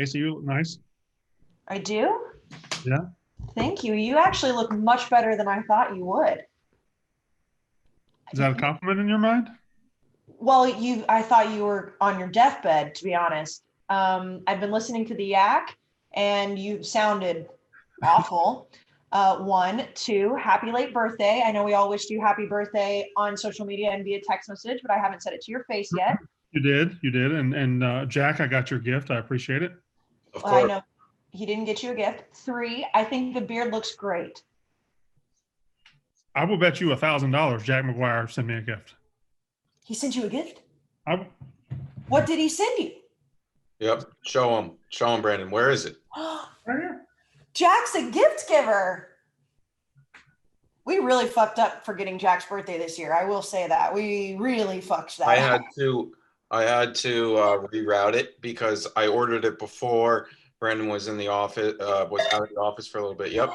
Casey, you look nice. I do? Yeah. Thank you. You actually look much better than I thought you would. Is that a compliment in your mind? Well, I thought you were on your deathbed, to be honest. I've been listening to the Yak and you sounded awful. One, two, happy late birthday. I know we all wished you happy birthday on social media and via text message, but I haven't said it to your face yet. You did. And Jack, I got your gift. I appreciate it. Of Well, I course. know he didn't get you a gift. Three, I think the beard looks great. I will bet you $1,000 Jack McGuire sent me a gift. He sent you a gift? What did he send you? Yep. Show him, Brandon. Where is it? Right here. Jack's a gift giver. We really fucked up for getting Jack's birthday this year. I will say that. We really fucked that I up. had to reroute it because I ordered it before Brandon was in the office, was out of the office for a little bit. Yep.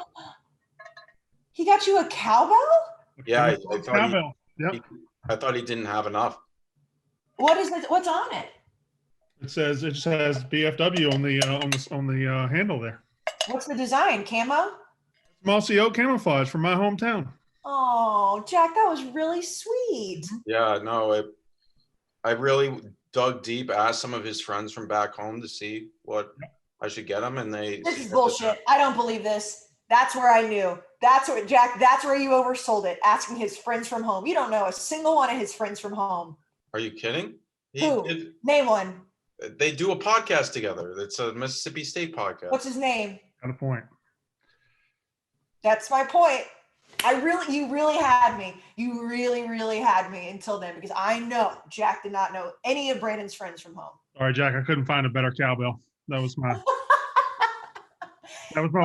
He got you a cowbell? Yeah, I Cowbell. Yep. thought he didn't have enough. What is it? What's on it? It says BFW on the handle there. What's the design? Camo? Mossy Oak camouflage from my hometown. Oh, Jack, that was really sweet. Yeah, no, I really dug deep, asked some of his friends from back home to see what I should get him, and This is bullshit. I don't believe this. That's where I knew. That's where Jack. That's where you oversold it. Asking his friends from home. You don't know a single one of his friends from home. Are you kidding? Who? Name one. They do a podcast together. It's a Mississippi State podcast. What's his name? Got a point. That's my point. You really had me. You really, really had me until then, because I know Jack did not know any of Brandon's friends from home. All right, Jack, I couldn't find a better cowbell. That was my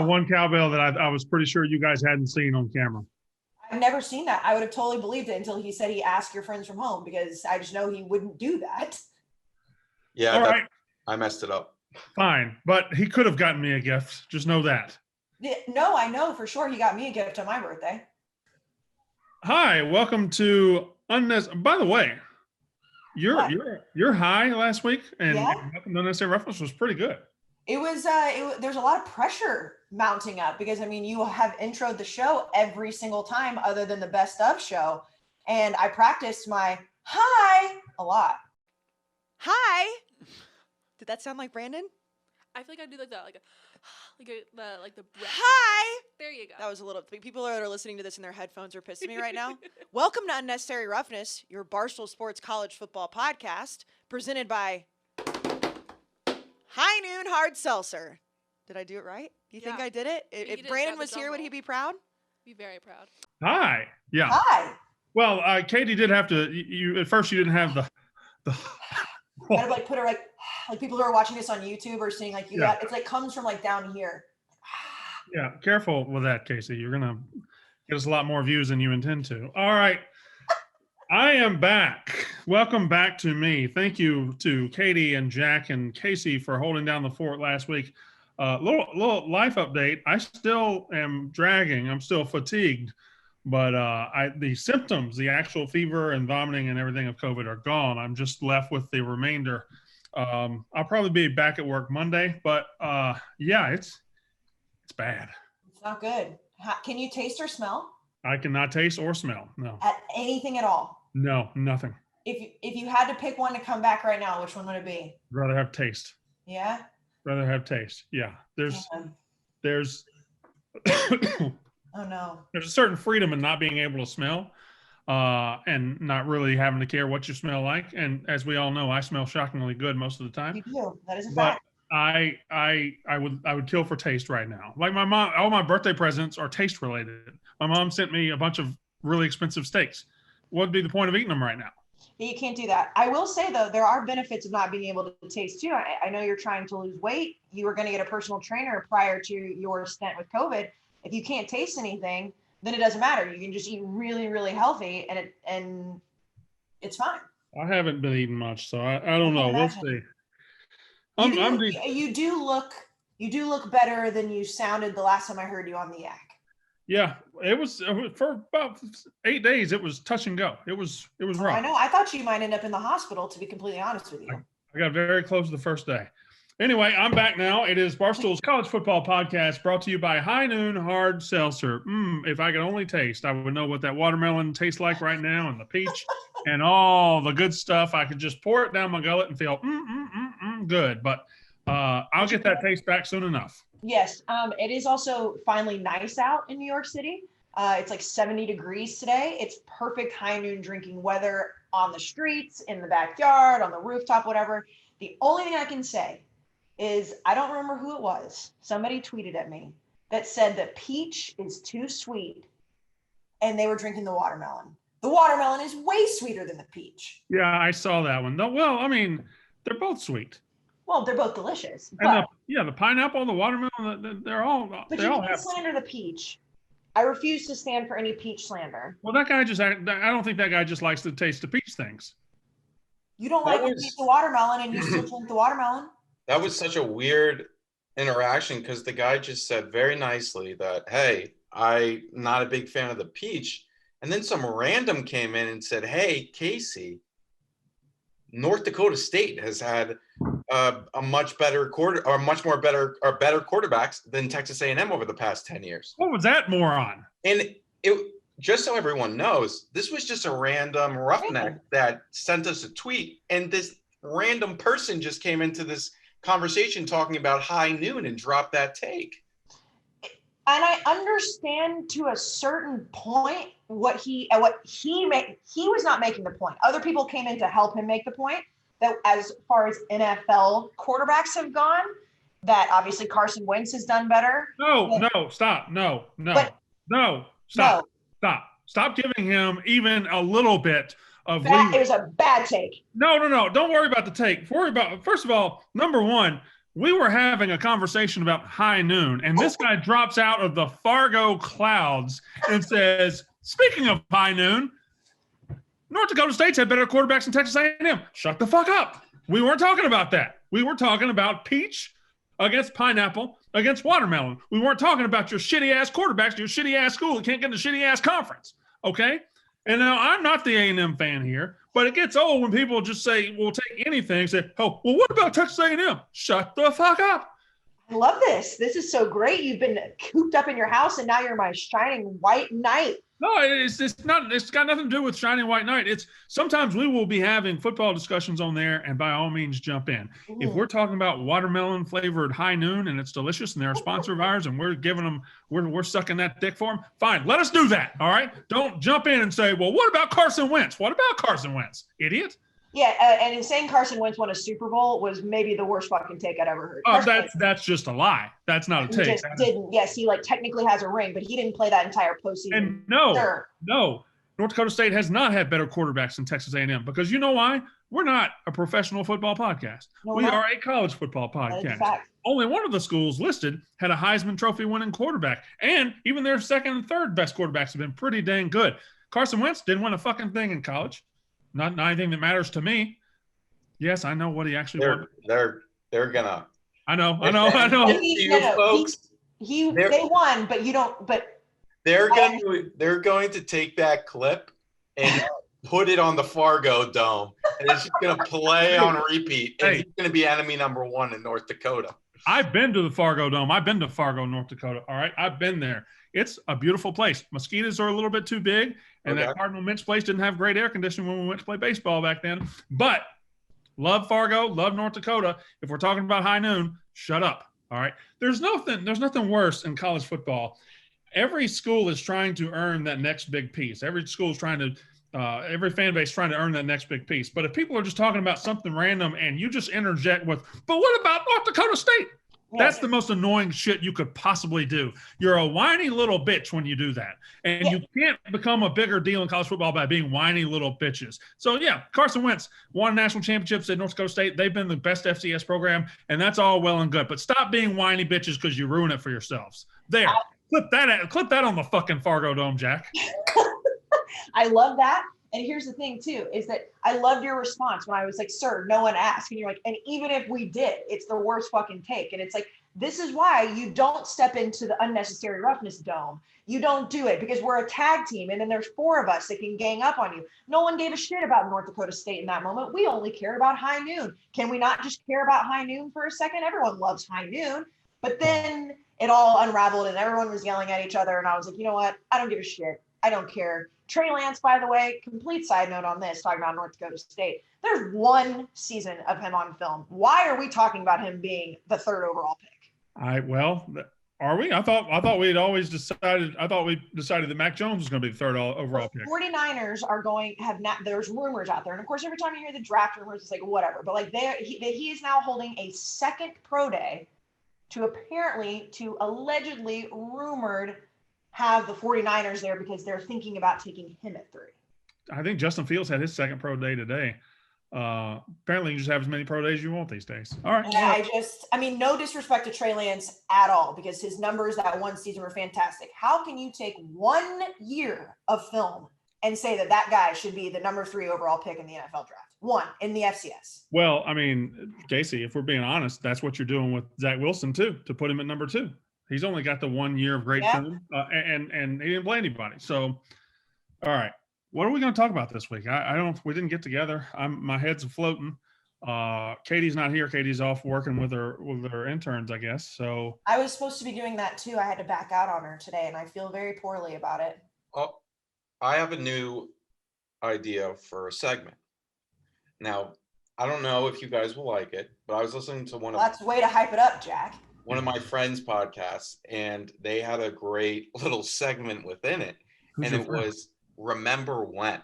one cowbell that I was pretty sure you guys hadn't seen on camera. I've never seen that. I would have totally believed it until he said he asked your friends from home, because I just know he wouldn't do that. Yeah, all right. I messed it up. Fine, but he could have gotten me a gift. Just know that. No, I know for sure he got me a gift on my birthday. Hi, welcome to Unnecessary. By the way, your high last week and welcome to Unnecessary Roughness was pretty good. It was there's a lot of pressure mounting up because I mean you have introed the show every single time other than the best of show, and I practiced my hi a lot. Hi. Did that sound like Brandon? I feel like I do like that, like the breath. Hi. There you go. That was a little. People that are listening to this in their headphones are pissing me right now. Welcome to Unnecessary Roughness, your Barstool Sports College Football podcast, presented by High Noon Hard Seltzer. Did I do it right? Do you think I did it? If Brandon was here, would he be proud? Be very proud. Hi. Yeah. Hi. Well, Katie did have to. You at first you didn't have the. Kind of like put her like people who are watching this on YouTube are seeing like you got it's like comes from like down here. Yeah, careful with that, Casey. You're gonna get us a lot more views than you intend to. All right. I am back. Welcome back to me. Thank you to Katie and Jack and Casey for holding down the fort last week. Little life update. I still am dragging. I'm still fatigued, but the symptoms, the actual fever and vomiting and everything of COVID are gone. I'm just left with the remainder. I'll probably be back at work Monday, but yeah, it's bad. It's not good. Can you taste or smell? I cannot taste or smell. No. At anything at all? No, nothing. If you had to pick one to come back right now, which one would it be? I'd rather have taste. Yeah. Rather have taste. Yeah. There's oh no. There's a certain freedom in not being able to smell, and not really having to care what you smell like. And as we all know, I smell shockingly good most of the time. You do. That is a but fact. I would kill for taste right now. Like my mom, all my birthday presents are taste related. My mom sent me a bunch of really expensive steaks. What would be the point of eating them right now? You can't do that. I will say though, there are benefits of not being able to taste too. I know you're trying to lose weight. You were going to get a personal trainer prior to your stint with COVID. If you can't taste anything, then it doesn't matter. You can just eat really, really healthy, and it's fine. I haven't been eating much, so I don't know. We'll see. You do look better than you sounded the last time I heard you on the Yak. Yeah, it was for about 8 days. It was touch and go. It was rough. I know. I thought you might end up in the hospital, to be completely honest with you. I got very close the first day, Anyway, I'm back now. It is Barstool's College Football Podcast, brought to you by High Noon Hard Seltzer. If I could only taste, I would know what that watermelon tastes like right now, and the peach, and all the good stuff. I could just pour it down my gullet and feel good. But I'll get that taste back soon enough. Yes. It is also finally nice out in New York City. It's like 70 degrees today. It's perfect high noon drinking weather on the streets, in the backyard, on the rooftop, whatever. The only thing I can say is I don't remember who it was. Somebody tweeted at me that said that peach is too sweet and they were drinking the watermelon. The watermelon is way sweeter than the peach. Yeah, I saw that one. No, well, I mean, they're both sweet. Well, they're both delicious. And the pineapple, the watermelon, they're all. But they you all can't have. slander the peach. I refuse to stand for any peach slander. Well, that guy I don't think that guy just likes to taste the peach things. You don't like to taste the watermelon and you still drink the watermelon? That was such a weird interaction because the guy just said very nicely that, hey, I'm not a big fan of the peach. And then some random came in and said, hey, Casey, North Dakota State has had a much better better quarterbacks than Texas A&M over the past 10 years. What was that moron? And it, just so everyone knows, this was just a random roughneck that sent us a tweet. And this random person just came into this conversation talking about high noon and dropped that take. And I understand to a certain point what he was not making the point. Other people came in to help him make the point that as far as NFL quarterbacks have gone, that obviously Carson Wentz has done better. Stop giving him even a little bit of it was a bad take. No. Don't worry about the take. First of all, number one, we were having a conversation about high noon, and this guy drops out of the Fargo clouds and says, speaking of high noon, North Dakota State's had better quarterbacks than Texas A&M. Shut the fuck up. We weren't talking about that. We were talking about peach against pineapple against watermelon. We weren't talking about your shitty-ass quarterbacks, your shitty-ass school that can't get in a shitty-ass conference, okay? And now I'm not the A&M fan here, but it gets old when people just say, we'll take anything and say, oh, well, what about Texas A&M? Shut the fuck up. I love this. This is so great. You've been cooped up in your house and now you're my shining white knight. No, it's not. It's got nothing to do with shining white knight. It's sometimes we will be having football discussions on there, and by all means, jump in. If we're talking about watermelon flavored high noon and it's delicious and they're a sponsor of ours and we're giving them, we're sucking that dick for them, fine. Let us do that. All right. Don't jump in and say, well, what about Carson Wentz? What about Carson Wentz? Idiot. Yeah, and in saying Carson Wentz won a Super Bowl was maybe the worst fucking take I'd ever heard. Oh, that's just a lie. That's not a take. He just didn't. Yes, he technically has a ring, but he didn't play that entire postseason. And no, North Dakota State has not had better quarterbacks than Texas A&M because you know why? We're not a professional football podcast. We are a college football podcast. Only one of the schools listed had a Heisman Trophy winning quarterback, and even their second and third best quarterbacks have been pretty dang good. Carson Wentz didn't win a fucking thing in college. Not anything that matters to me. Yes, I know what he actually won. They're gonna. I know. They won, but you don't. But they're going to take that clip and put it on the Fargo Dome, and it's just gonna play on repeat. And he's gonna be enemy number one in North Dakota. I've been to the Fargo Dome. I've been to Fargo, North Dakota. All right, I've been there. It's a beautiful place. Mosquitoes are a little bit too big, and that Cardinal Mints place didn't have great air conditioning when we went to play baseball back then. But love Fargo, love North Dakota. If we're talking about high noon, shut up. All right. There's nothing worse in college football. Every school is trying to earn that next big piece. Every school is trying to, every fan base trying to earn that next big piece. But if people are just talking about something random and you just interject with, but what about North Dakota State? That's the most annoying shit you could possibly do. You're a whiny little bitch when you do that. And you can't become a bigger deal in college football by being whiny little bitches. So, yeah, Carson Wentz won national championships at North Dakota State. They've been the best FCS program, and that's all well and good. But stop being whiny bitches because you ruin it for yourselves. There. Clip that on the fucking Fargo Dome, Jack. I love that. And here's the thing too, is that I loved your response when I was like, sir, no one asked. And you're like, and even if we did, it's the worst fucking take. And it's like, this is why you don't step into the unnecessary roughness dome. You don't do it because we're a tag team. And then there's 4 of us that can gang up on you. No one gave a shit about North Dakota State in that moment. We only cared about High Noon. Can we not just care about High Noon for a second? Everyone loves High Noon. But then it all unraveled and everyone was yelling at each other. And I was like, you know what? I don't give a shit. I don't care. Trey Lance, by the way, complete side note on this, talking about North Dakota State. There's 1 season of him on film. Why are we talking about him being the 3rd overall pick? Are we? I thought we had always decided. I thought we decided that Mac Jones was going to be the 3rd overall pick. 49ers are there's rumors out there. And of course, every time you hear the draft rumors, it's like, whatever. But like he is now holding a 2nd pro day to allegedly rumored have the 49ers there because they're thinking about taking him at 3. I think Justin Fields had his 2nd pro day today. Apparently you just have as many pro days as you want these days. All right. And no disrespect to Trey Lance at all, because his numbers that 1 season were fantastic. How can you take 1 year of film and say that guy should be the number 3 overall pick in the NFL draft? 1 in the FCS. Well, I mean, Casey, if we're being honest, that's what you're doing with Zach Wilson too, to put him at number 2. He's only got the 1 year of great film, and he didn't play anybody. So, all right, what are we going to talk about this week? We didn't get together. My head's floating. Katie's not here. Katie's off working with her interns, I guess. So I was supposed to be doing that too. I had to back out on her today, and I feel very poorly about it. Oh, I have a new idea for a segment. Now, I don't know if you guys will like it, but I was listening to that's a way to hype it up, Jack. One of my friends' podcasts, and they had a great little segment within it. And it was Remember When.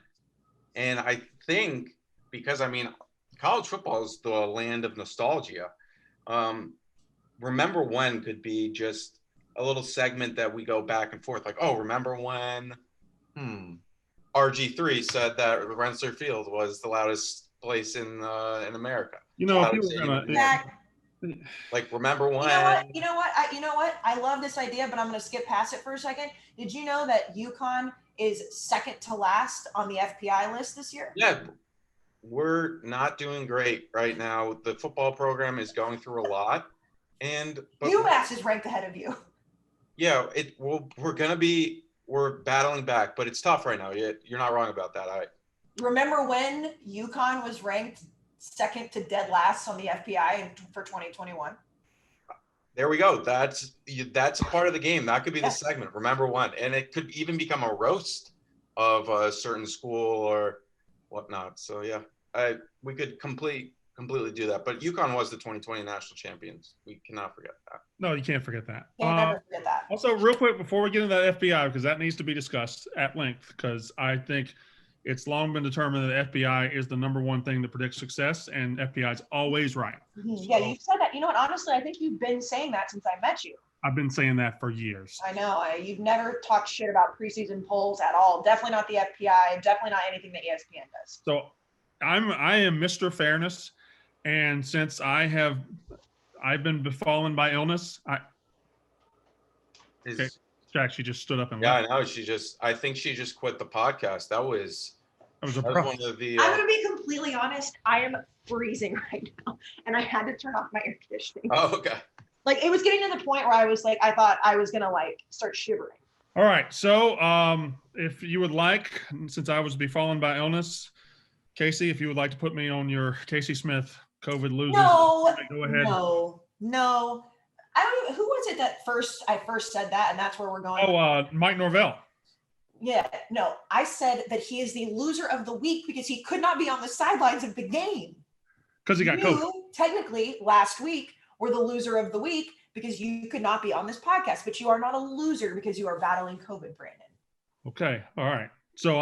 And I think, because I mean, college football is the land of nostalgia. Remember When could be just a little segment that we go back and forth, like, oh, remember when RG3 said that Rensselaer Field was the loudest place in America. You know, if you were gonna, like, remember when? You know what? I love this idea, but I'm going to skip past it for a second. Did you know that UConn is 2nd to last on the FPI list this year? Yeah, we're not doing great right now. The football program is going through a lot, but UMass is ranked ahead of you. Yeah, we're battling back, but it's tough right now. You're not wrong about that. Remember when UConn was ranked 2nd to dead last on the FPI for 2021? There we go. That's a part of the game. That could be the segment. Remember when, and it could even become a roast of a certain school or whatnot. So yeah, we could completely do that. But UConn was the 2020 national champions. We cannot forget that. No, you can't forget that. Can't never forget that. Also, real quick before we get into that FBI, because that needs to be discussed at length, because I think it's long been determined that FBI is the number 1 thing that predicts success, and FBI is always right. Yeah, you said that. You know what? Honestly, I think you've been saying that since I met you. I've been saying that for years. I know. You've never talked shit about preseason polls at all. Definitely not the FBI. Definitely not anything that ESPN does. So I am Mr. Fairness, and since I've been befallen by illness, Jack, she just stood up and left. I know. I think she just quit the podcast. That was one of the. I'm going to be completely honest. I am freezing right now, and I had to turn off my air conditioning. Oh, okay. Like, it was getting to the point where I was like, I thought I was going to start shivering. All right. So if you would like, since I was befallen by illness, Casey, if you would like to put me on your Casey Smith COVID losers. No, go ahead. No. Who was it that I first said that, and that's where we're going? Oh, Mike Norvell. Yeah, no. I said that he is the loser of the week because he could not be on the sidelines of the game. Because he got COVID. Technically, last week, were the loser of the week because you could not be on this podcast, but you are not a loser because you are battling COVID, Brandon. Okay. All right. So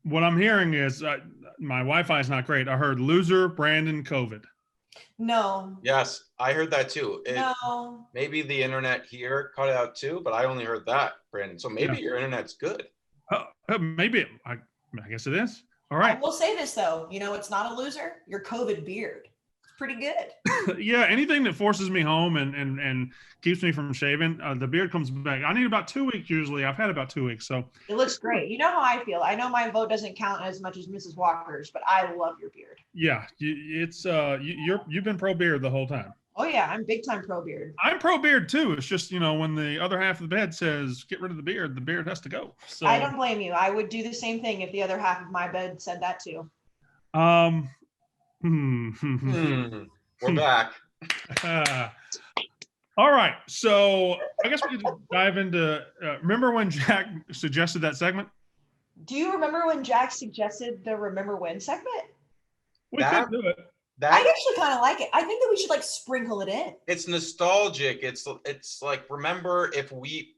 what I'm hearing is my Wi-Fi is not great. I heard loser, Brandon, COVID. No. Yes, I heard that too. No. Maybe the internet here cut out too, but I only heard that, Brandon. So maybe your internet's good. Maybe. I guess it is. All right. I will say this though. It's not a loser. Your COVID beard. pretty good. Yeah, anything that forces me home and keeps me from shaving, the beard comes back. I need about 2 weeks usually. I've had about 2 weeks, so It looks great. You know how I feel. I know my vote doesn't count as much as Mrs. Walker's, but I love your beard. yeah, you've been pro beard the whole time. Oh yeah, I'm big time pro beard. I'm pro beard too. It's just when the other half of the bed says get rid of the beard has to go. So I don't blame you. I would do the same thing if the other half of my bed said that too. We're back. All right, so I guess we could dive into. Remember when Jack suggested that segment? Do you remember when Jack suggested the Remember When segment? We could do it. I actually kind of like it. I think that we should like sprinkle it in. It's nostalgic. It's like, remember,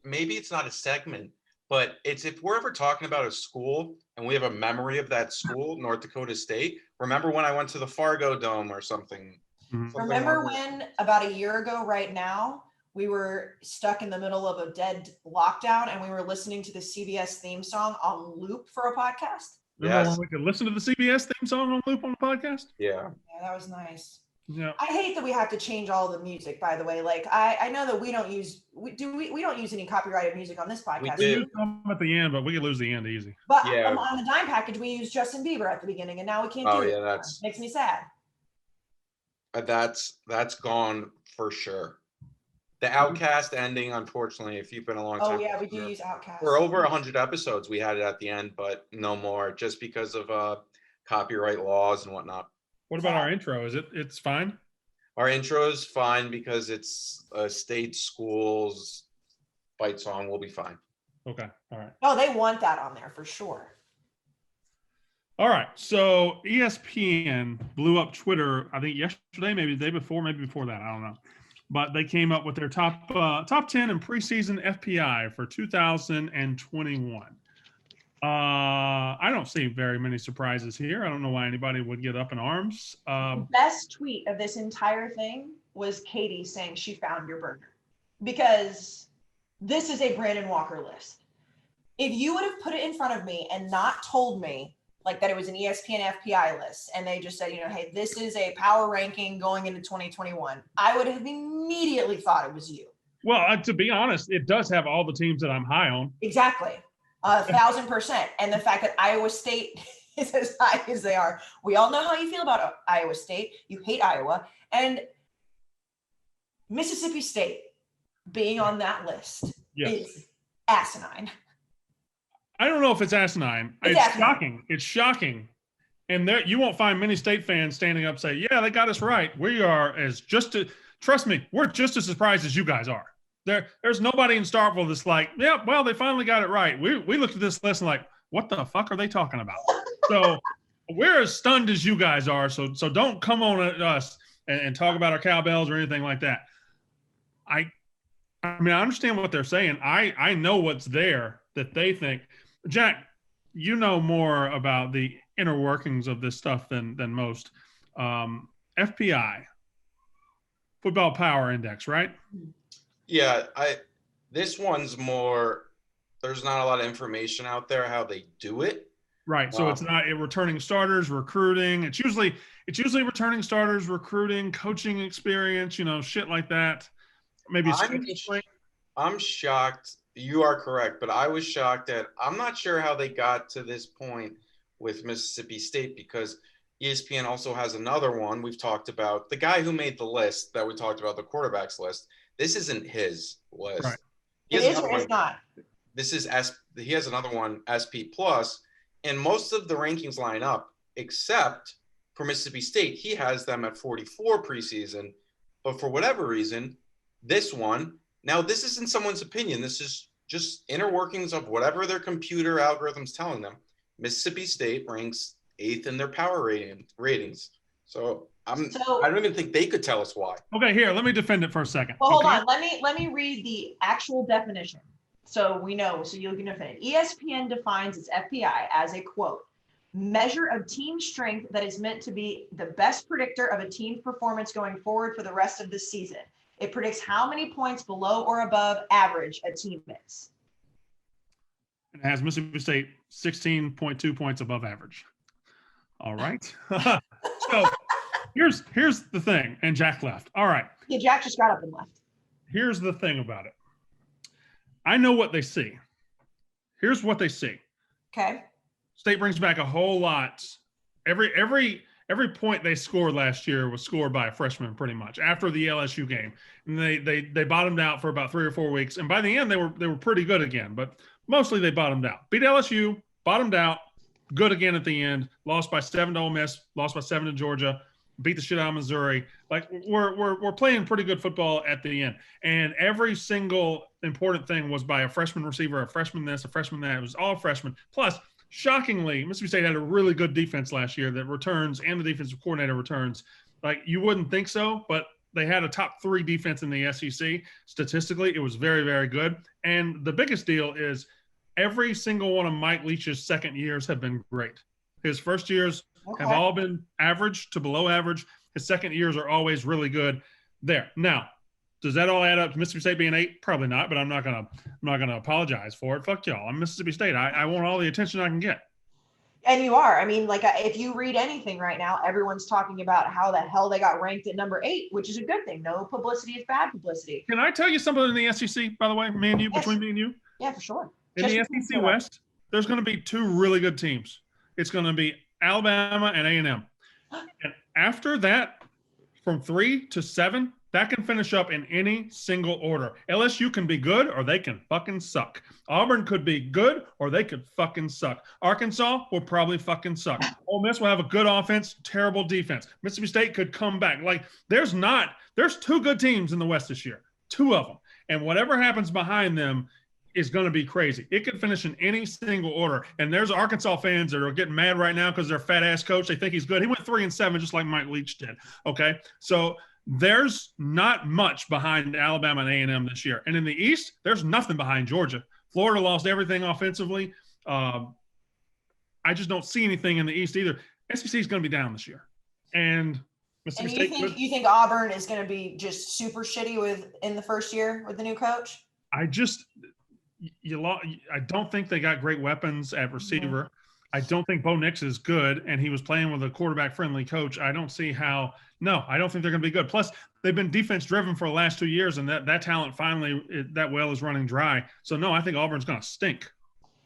maybe it's not a segment, but it's if we're ever talking about a school and we have a memory of that school, North Dakota State. Remember when I went to the Fargo Dome or something? Mm-hmm. Remember when about a year ago right now, we were stuck in the middle of a dead lockdown and we were listening to the CBS theme song on loop for a podcast? Remember when we could listen to the CBS theme song on loop on the podcast? Yeah. Yeah, that was nice. Yeah. I hate that we have to change all the music, by the way. Like I know that we don't use any copyrighted music on this podcast. We do. use some at the end, but we could lose the end easy. But Yeah. on the Dime package, we use Justin Bieber at the beginning, and now we can't do it. Yeah, that's Makes me sad. That's gone for sure. The Outcast ending, unfortunately, if you've been a long time. Oh yeah, we do use Outkast. For over 100 episodes, we had it at the end, but no more, just because of copyright laws and whatnot. What about our intro? It's fine? Our intro is fine because it's a state schools fight song. We'll be fine. Okay. All right. Oh, they want that on there for sure. All right. So ESPN blew up Twitter, I think yesterday, maybe the day before, maybe before that. I don't know. But they came up with their top 10 in preseason FPI for 2021. I don't see very many surprises here. I don't know why anybody would get up in arms. The best tweet of this entire thing was Katie saying she found your burger, because this is a Brandon Walker list. If you would have put it in front of me and not told me like that it was an ESPN FPI list, and they just said, hey, this is a power ranking going into 2021, I would have immediately thought it was you. Well, to be honest, it does have all the teams that I'm high on. Exactly. 1,000%. And the fact that Iowa State is as high as they are. We all know how you feel about Iowa State. You hate Iowa. And Mississippi State being on that list is asinine. I don't know if it's asinine. It's shocking. It's shocking. And there, you won't find many State fans standing up saying, yeah, they got us right. We are trust me, we're just as surprised as you guys are. There's nobody in Starkville that's like, yeah, well, they finally got it right. We looked at this list and like, what the fuck are they talking about? So we're as stunned as you guys are. So don't come on at us and talk about our cowbells or anything like that. I mean, I understand what they're saying. I know what's there that they think. Jack, you know more about the inner workings of this stuff than most. FPI, Football Power Index, right? Yeah, this one's more, there's not a lot of information out there how they do it. Right. So it's not returning starters, recruiting. It's usually returning starters, recruiting, coaching experience, shit like that. Maybe I'm shocked. You are correct, but I was shocked I'm not sure how they got to this point with Mississippi State, because ESPN also has another one we've talked about. The guy who made the list that we talked about, the quarterbacks list, this isn't his list. Right. It is or is not? This is he has another one, SP Plus, and most of the rankings line up except for Mississippi State. He has them at 44 preseason, but for whatever reason, this one, now this isn't someone's opinion. This is just inner workings of whatever their computer algorithm's telling them. Mississippi State ranks 8th in their power ratings. So I don't even think they could tell us why. Okay, here, let me defend it for a second. Well, hold on. Let me read the actual definition so we know, so you can defend it. ESPN defines its FPI as a, quote, measure of team strength that is meant to be the best predictor of a team's performance going forward for the rest of the season. It predicts how many points below or above average a team is. It has Mississippi State 16.2 points above average. All right. So Here's the thing, and Jack left. All right. Yeah, Jack just got up and left. Here's the thing about it. I know what they see. Here's what they see. Okay. State brings back a whole lot. Every point they scored last year was scored by a freshman, pretty much after the LSU game, and they bottomed out for about 3 or 4 weeks, and by the end they were pretty good again, but mostly they bottomed out. Beat LSU, bottomed out, good again at the end. Lost by 7 to Ole Miss, lost by 7 to Georgia, beat the shit out of Missouri. Like we're playing pretty good football at the end, and every single important thing was by a freshman receiver, a freshman this, a freshman that. It was all freshmen. Plus, shockingly, Mississippi State had a really good defense last year that returns, and the defensive coordinator returns. Like, you wouldn't think so, but they had a top 3 defense in the SEC. Statistically, it was very, very good. And the biggest deal is every single one of Mike Leach's second years have been great. His first years have all been average to below average. His second years are always really good there. Now, does that all add up to Mississippi State being 8? Probably not, but I'm not gonna apologize for it. Fuck y'all. I'm Mississippi State. I want all the attention I can get. And you are. I mean, like, if you read anything right now, everyone's talking about how the hell they got ranked at number 8, which is a good thing. No publicity is bad publicity. Can I tell you something in the SEC, by the way, me and you, between me and you? Yeah, for sure. In the SEC West, there's going to be 2 really good teams. It's going to be Alabama and A&M. And after that, from 3 to 7, that can finish up in any single order. LSU can be good or they can fucking suck. Auburn could be good or they could fucking suck. Arkansas will probably fucking suck. Ole Miss will have a good offense, terrible defense. Mississippi State could come back. Like, there's 2 good teams in the West this year. 2 of them. And whatever happens behind them is going to be crazy. It could finish in any single order. And there's Arkansas fans that are getting mad right now because their fat ass coach, they think he's good. He went 3-7 just like Mike Leach did. Okay. So there's not much behind Alabama and A&M this year. And in the East, there's nothing behind Georgia. Florida lost everything offensively. I just don't see anything in the East either. SEC is going to be down this year. And Mississippi State. You think Auburn is going to be just super shitty in the first year with the new coach? I don't think they got great weapons at receiver. I don't think Bo Nix is good, and he was playing with a quarterback-friendly coach. I don't see how – no, I don't think they're going to be good. Plus, they've been defense-driven for the last 2 years, and that talent finally that well is running dry. So, no, I think Auburn's going to stink.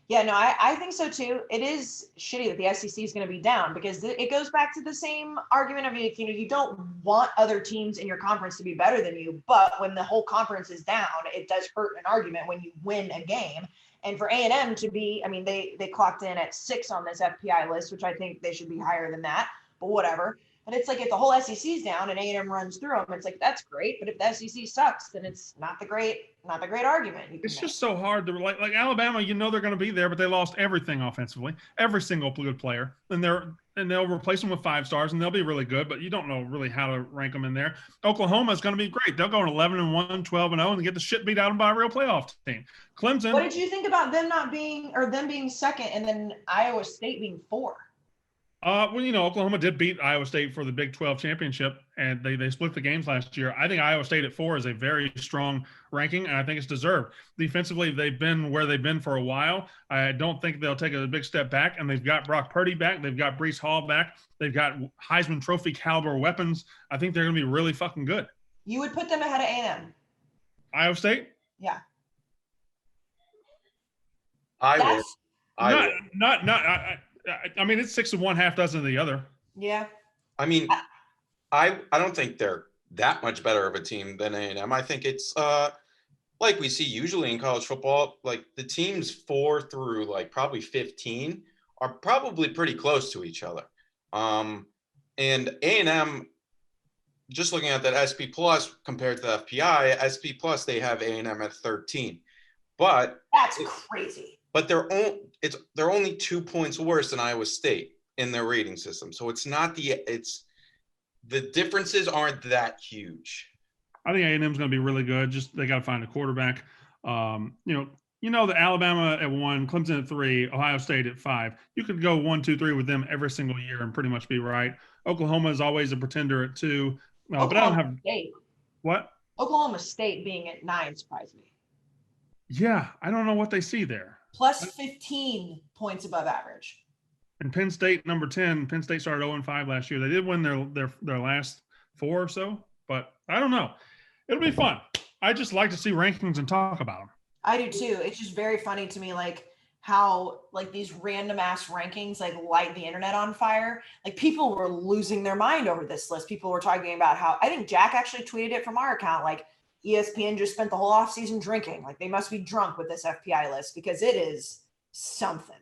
Yeah, no, I think so too. It is shitty that the SEC is going to be down because it goes back to the same argument of, you don't want other teams in your conference to be better than you, but when the whole conference is down, it does hurt an argument when you win a game. And for A&M to be, I mean, they clocked in at 6 on this FPI list, which I think they should be higher than that, but whatever. But it's like if the whole SEC's down and A&M runs through them, it's like, that's great. But if the SEC sucks, then it's not the great argument. It's just so hard to like Alabama. They're going to be there, but they lost everything offensively, every single good player, and they'll replace them with 5 stars, and they'll be really good. But you don't know really how to rank them in there. Oklahoma is going to be great. They'll go 11-1, 12-0, and get the shit beat out of them by a real playoff team. Clemson. What did you think about them being second, and then Iowa State being 4? Oklahoma did beat Iowa State for the Big 12 championship, and they split the games last year. I think Iowa State at 4 is a very strong ranking, and I think it's deserved. Defensively, they've been where they've been for a while. I don't think they'll take a big step back, and they've got Brock Purdy back. They've got Breece Hall back. They've got Heisman Trophy caliber weapons. I think they're going to be really fucking good. You would put them ahead of A&M? Iowa State? Yeah. I mean, it's 6 of one, half dozen of the other. Yeah. I mean, I don't think they're that much better of a team than A&M. I think it's like we see usually in college football, like the teams 4 through like probably 15 are probably pretty close to each other. And A&M, just looking at that SP plus compared to the FPI, SP plus they have A&M at 13. But that's crazy. But they're only 2 points worse than Iowa State in their rating system. So the differences aren't that huge. I think A&M's going to be really good. Just they got to find a quarterback. The Alabama at 1, Clemson at 3, Ohio State at 5. You could go 1, 2, 3 with them every single year and pretty much be right. Oklahoma is always a pretender at 2. But I don't have State. What? Oklahoma State being at 9 surprised me. Yeah, I don't know what they see there. Plus 15 points above average. And Penn State, number 10. Penn State started 0-5 last year. They did win their last 4 or so, but I don't know. It'll be fun. I just like to see rankings and talk about them. I do too. It's just very funny to me, like how like these random ass rankings like light the internet on fire. Like people were losing their mind over this list. People were talking about how I think Jack actually tweeted it from our account. Like ESPN just spent the whole offseason drinking. Like they must be drunk with this FPI list because it is something.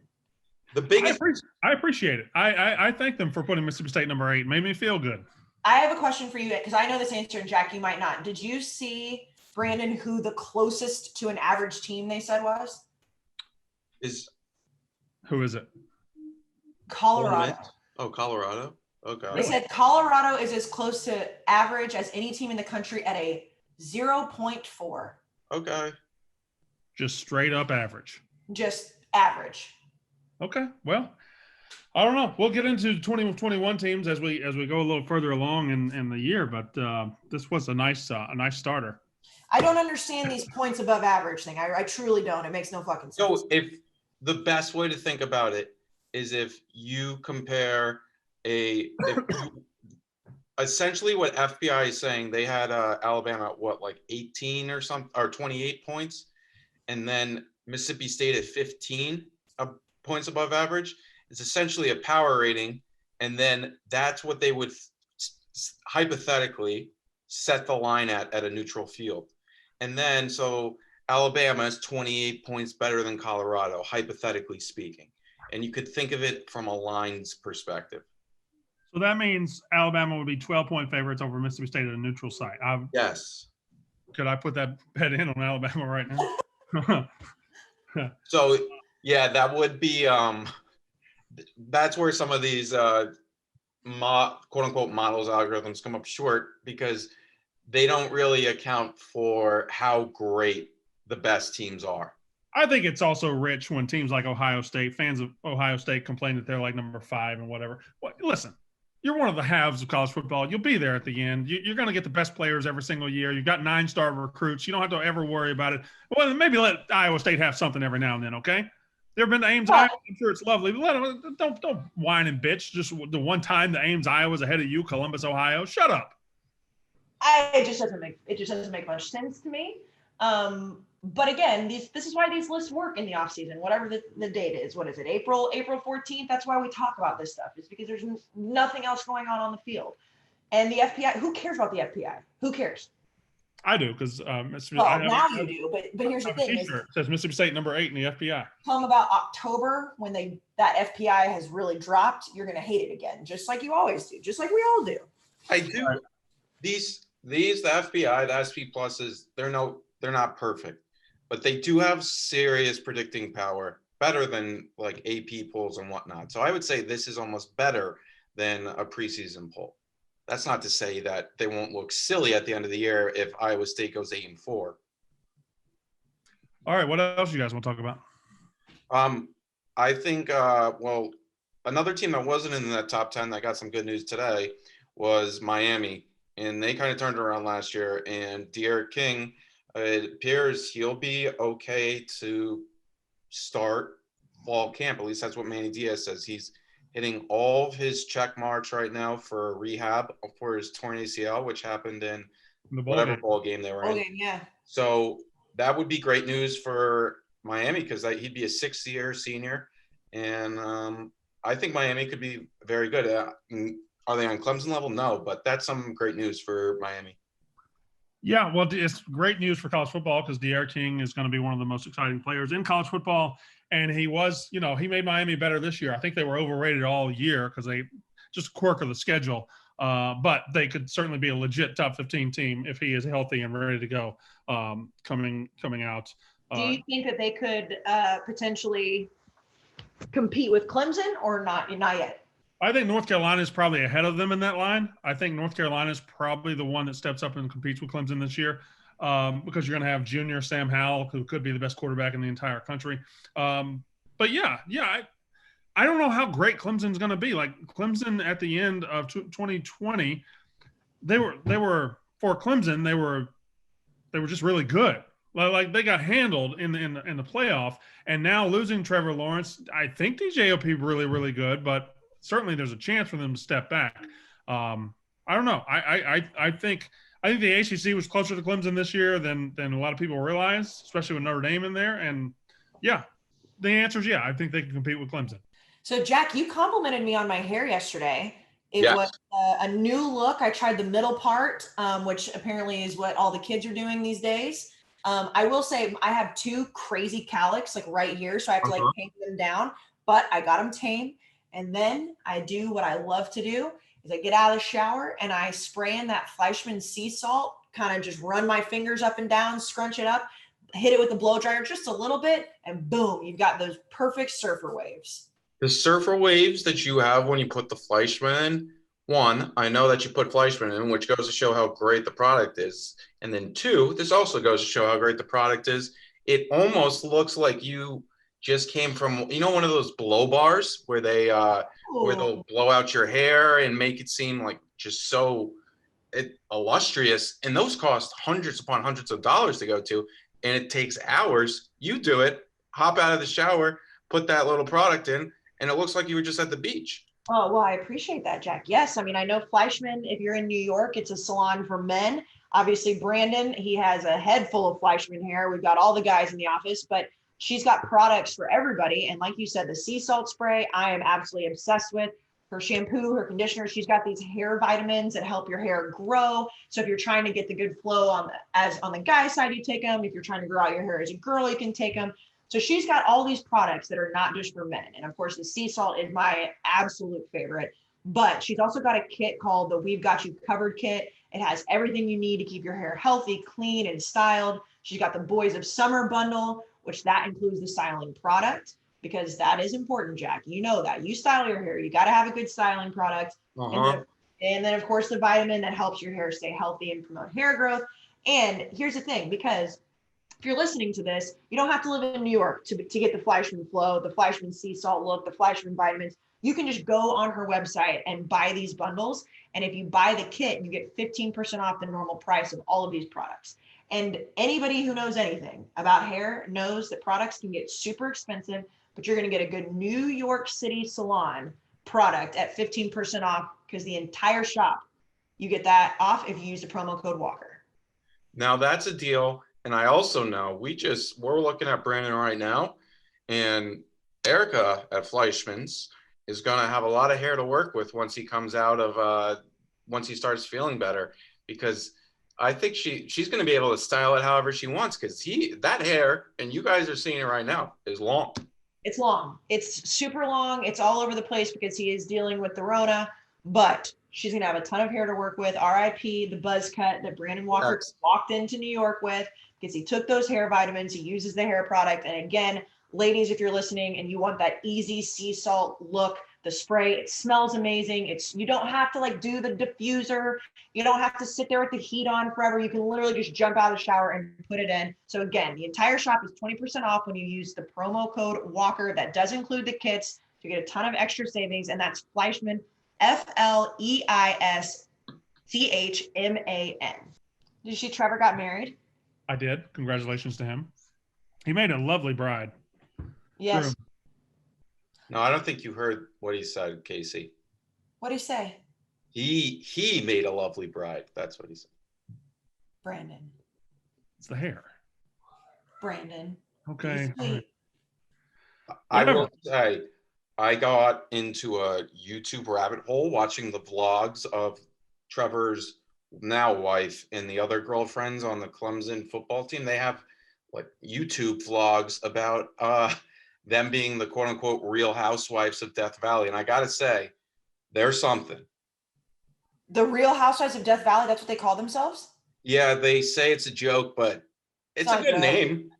The biggest. I appreciate it. I thank them for putting Mississippi State number 8. It made me feel good. I have a question for you because I know this answer and Jack, you might not. Did you see, Brandon, who the closest to an average team they said was? Who is it? Colorado. Oh, Colorado. Okay. They said Colorado is as close to average as any team in the country at a 0.4. Okay. Just straight up average. Just average. Okay. Well, I don't know. We'll get into 2021 teams as we go a little further along in the year, but this was a nice starter. I don't understand these points above average thing. I truly don't. It makes no fucking sense. So if the best way to think about it is if you compare essentially what FPI is saying, they had Alabama at what, like 18 or something, or 28 points, and then Mississippi State at 15 points above average. It's essentially a power rating, and then that's what they would hypothetically set the line at a neutral field. And then so Alabama is 28 points better than Colorado, hypothetically speaking. And you could think of it from a lines perspective. So that means Alabama would be 12-point favorites over Mississippi State at a neutral site. Yes. Could I put that bet in on Alabama right now? So, yeah, that would be that's where some of these quote-unquote models, algorithms come up short because they don't really account for how great the best teams are. I think it's also rich when teams like Ohio State, fans of Ohio State, complain that they're like number 5 and whatever. Well, listen, you're one of the halves of college football. You'll be there at the end. You're going to get the best players every single year. You've got 9-star recruits. You don't have to ever worry about it. Well, maybe let Iowa State have something every now and then, okay? There have been the Ames, Iowa. I'm sure it's lovely. But don't whine and bitch. Just the one time the Ames, Iowa was ahead of you, Columbus, Ohio. Shut up. It just doesn't make much sense to me. But again, this is why these lists work in the off season, whatever the date is. What is it? April 14th. That's why we talk about this stuff. It's because there's nothing else going on the field. And the FPI, who cares about the FPI? Who cares? I do because now you do. But here's the thing: it says Mississippi State number 8 in the FPI. Come about October when that FPI has really dropped, you're going to hate it again, just like you always do, just like we all do. I do. Right. These the FPI, the SP pluses, they're not perfect, but they do have serious predicting power, better than like AP polls and whatnot. So I would say this is almost better than a preseason poll. That's not to say that they won't look silly at the end of the year if Iowa State goes 8-4. All right, what else do you guys want to talk about? I think another team that wasn't in that top 10 that got some good news today was Miami, and they kind of turned around last year. And De'Aaron King, it appears he'll be okay to start fall camp. At least that's what Manny Diaz says. He's hitting all of his check marks right now for rehab for his torn ACL, which happened in whatever ball game they were in. Yeah. So that would be great news for Miami because he'd be a 6th-year senior. And I think Miami could be very good. Are they on Clemson level? No, but that's some great news for Miami. Yeah, well, it's great news for college football because De'Aaron King is going to be one of the most exciting players in college football. And he was, he made Miami better this year. I think they were overrated all year because they just quirk of the schedule. But they could certainly be a legit top 15 team if he is healthy and ready to go coming out. Do you think that they could potentially compete with Clemson or not yet? I think North Carolina is probably ahead of them in that line. I think North Carolina is probably the one that steps up and competes with Clemson this year because you're going to have junior Sam Howell, who could be the best quarterback in the entire country. But I don't know how great Clemson's going to be. Like Clemson at the end of 2020, they were for Clemson, they were just really good. Like they got handled in the playoff, and now losing Trevor Lawrence, I think DJOP really really good, but certainly there's a chance for them to step back. I don't know. I think the ACC was closer to Clemson this year than a lot of people realize, especially with Notre Dame in there. And yeah, the answer is yeah. I think they can compete with Clemson. So Jack, you complimented me on my hair yesterday. It Yes. was a new look. I tried the middle part, which apparently is what all the kids are doing these days. I will say I have two crazy cowlicks like right here, so I have to like paint them down, but I got them tame. And then I do what I love to do is I get out of the shower and I spray in that Fleischmann sea salt, kind of just run my fingers up and down, scrunch it up, hit it with the blow dryer just a little bit, and boom, you've got those perfect surfer waves. The surfer waves that you have when you put the Fleischmann in, one, I know that you put Fleischmann in, which goes to show how great the product is. And then two, this also goes to show how great the product is. It almost looks like you just came from, one of those blow bars where they'll blow out your hair and make it seem like just so illustrious. And those cost hundreds upon hundreds of dollars to go to, and it takes hours. You do it, hop out of the shower, put that little product in, and it looks like you were just at the beach. Oh, well, I appreciate that, Jack. Yes, I mean, I know Fleischmann, if you're in New York, it's a salon for men. Obviously, Brandon, he has a head full of Fleischmann hair. We've got all the guys in the office, but she's got products for everybody. And like you said, the sea salt spray, I am absolutely obsessed with. Her shampoo, her conditioner, she's got these hair vitamins that help your hair grow. So if you're trying to get the good flow on the guy side, you take them. If you're trying to grow out your hair as a girl, you can take them. So she's got all these products that are not just for men. And of course, the sea salt is my absolute favorite. But she's also got a kit called the We've Got You Covered kit. It has everything you need to keep your hair healthy, clean, and styled. She's got the Boys of Summer bundle, which that includes the styling product, because that is important, Jack. You know that. You style your hair. You got to have a good styling product. And then, of course, the vitamin that helps your hair stay healthy and promote hair growth. And here's the thing, because if you're listening to this, you don't have to live in New York to get the Fleischmann flow, the Fleischmann sea salt look, the Fleischmann vitamins. You can just go on her website and buy these bundles. And if you buy the kit, you get 15% off the normal price of all of these products. And anybody who knows anything about hair knows that products can get super expensive, but you're going to get a good New York City salon product at 15% off, because the entire shop, you get that off if you use the promo code Walker. Now that's a deal. And I also know we're looking at Brandon right now, and Erica at Fleischmann's is going to have a lot of hair to work with once he comes out of, once he starts feeling better, because I think she's going to be able to style it however she wants, because that hair, and you guys are seeing it right now, is long. It's long. It's super long. It's all over the place because he is dealing with the Rona, but she's going to have a ton of hair to work with. RIP, the buzz cut that Brandon Walker walked into New York with, because he took those hair vitamins. He uses the hair product. And again, ladies, if you're listening and you want that easy sea salt look, the spray, it smells amazing. You don't have to like do the diffuser. You don't have to sit there with the heat on forever. You can literally just jump out of the shower and put it in. So again, the entire shop is 20% off when you use the promo code Walker. That does include the kits. You get a ton of extra savings, and that's Fleischmann, FLEISCHMAN. Did you see Trevor got married? I did. Congratulations to him. He made a lovely bride. Yes. True. No, I don't think you heard what he said, Casey. What did he say? He made a lovely bride. That's what he said. Brandon. It's the hair. Brandon. Okay. All right. I will say, I got into a YouTube rabbit hole watching the vlogs of Trevor's now wife and the other girlfriends on the Clemson football team. They have like YouTube vlogs about them being the quote unquote real housewives of Death Valley. And I got to say, there's something. The Real Housewives of Death Valley, that's what they call themselves? Yeah, they say it's a joke, but it's a good name.